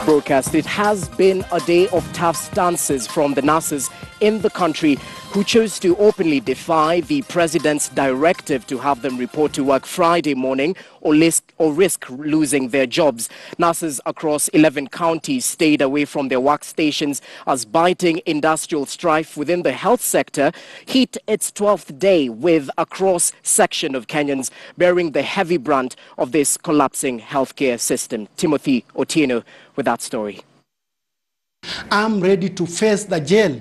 broadcast. It has been a day of tough stances from the nurses in the country who chose to openly defy the president's directive to have them report to work Friday morning or risk losing their jobs. Nurses across 11 counties stayed away from their workstations as biting industrial strife within the health sector hit its 12th day, with a cross-section of Kenyans bearing the heavy brunt of this collapsing healthcare system. Timothy Otieno with that story. I'm ready to face the jail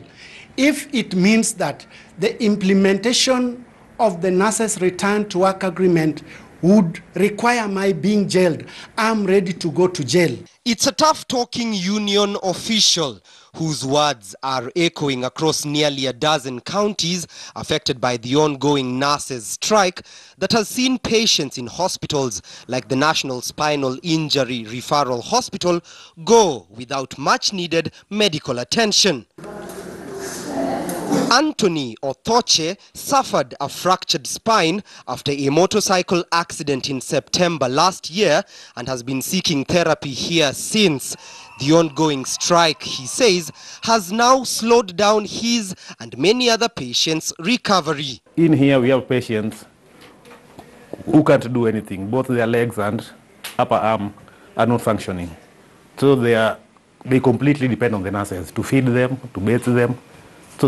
if it means that the implementation of the nurses' return to work agreement would require my being jailed. I'm ready to go to jail. It's a tough-talking union official whose words are echoing across nearly a dozen counties affected by the ongoing nurses' strike that has seen patients in hospitals like the National Spinal Injury Referral Hospital go without much-needed medical attention. Anthony Othoche suffered a fractured spine after a motorcycle accident in September last year and has been seeking therapy here since. The ongoing strike, he says, has now slowed down his and many other patients' recovery. In here we have patients who can't do anything. Both their legs and upper arm are not functioning. So they completely depend on the nurses to feed them, to bathe them. So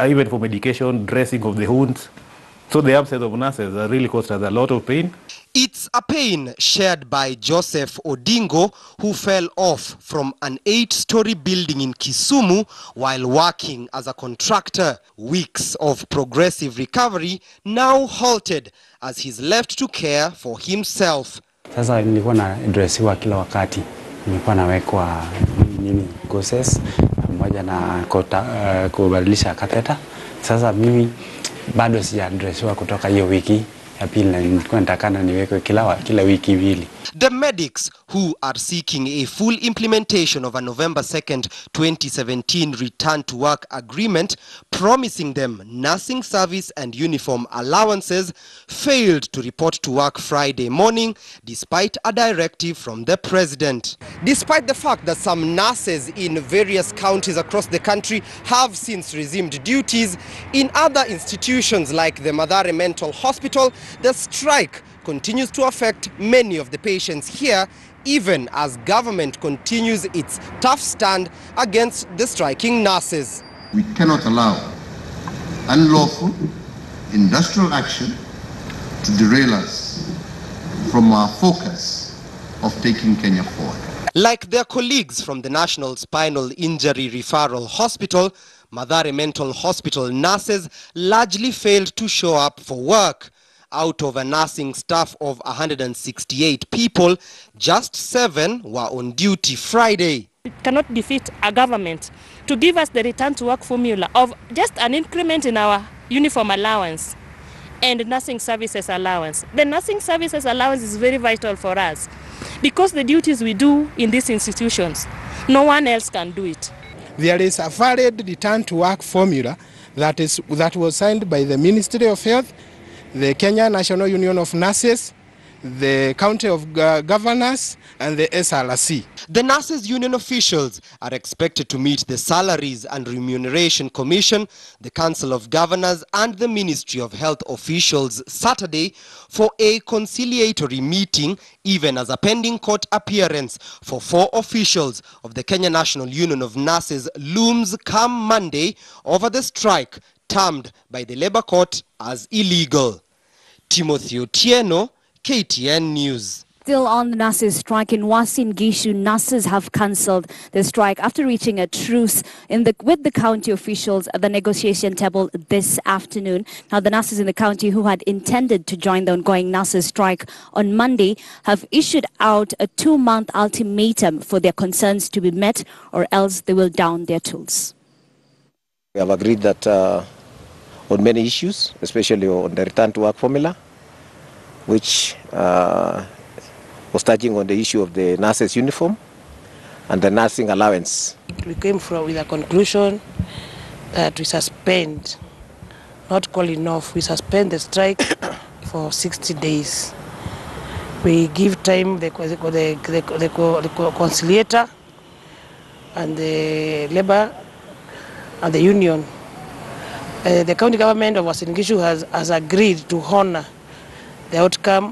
even for medication, dressing of the wounds. So the absence of nurses really caused us a lot of pain. It's a pain shared by Joseph Odingo, who fell off from an 8-story building in Kisumu while working as a contractor. Weeks of progressive recovery now halted as he's left to care for himself. Sasa nilikuwa na dressiwa kila wakati. Nilikuwa nawekwa gauze pamoja na kubadilisha catheter. Sasa mimi bado sijadressiwa kutoka hiyo wiki ya pili, na nilikuwa natakana niwekwe kila wiki mbili. The medics who are seeking a full implementation of a November 2nd, 2017 return to work agreement promising them nursing service and uniform allowances failed to report to work Friday morning despite a directive from the president. Despite the fact that some nurses in various counties across the country have since resumed duties, in other institutions like the Mathare Mental Hospital, the strike continues to affect many of the patients here, even as government continues its tough stand against the striking nurses. We cannot allow unlawful industrial action to derail us from our focus of taking Kenya forward. Like their colleagues from the National Spinal Injury Referral Hospital, Mathare Mental Hospital nurses largely failed to show up for work. Out of a nursing staff of 168 people, just 7 were on duty Friday. It cannot defeat a government to give us the return to work formula of just an increment in our uniform allowance and nursing services allowance. The nursing services allowance is very vital for us because the duties we do in these institutions, no one else can do it. There is a valid return to work formula that was signed by the Ministry of Health, the Kenya National Union of Nurses, the County of Governors, and the SRC. The Nurses Union officials are expected to meet the Salaries and Remuneration Commission, the Council of Governors, and the Ministry of Health officials Saturday for a conciliatory meeting, even as a pending court appearance for 4 officials of the Kenya National Union of Nurses looms come Monday over the strike termed by the Labour Court as illegal. Timothy Otieno, KTN News. Still on the nurses' strike in Uasin Gishu, nurses have cancelled the strike after reaching a truce with the county officials at the negotiation table this afternoon. Now, the nurses in the county who had intended to join the ongoing nurses' strike on Monday have issued out a 2-month ultimatum for their concerns to be met, or else they will down their tools. We have agreed that on many issues, especially on the return to work formula, which was touching on the issue of the nurses' uniform and the nursing allowance. We came with a conclusion that we suspend, not call enough, we suspend the strike for 60 days. We give time the conciliator and the labor and the union. The county government of Uasin Gishu has agreed to honor the outcome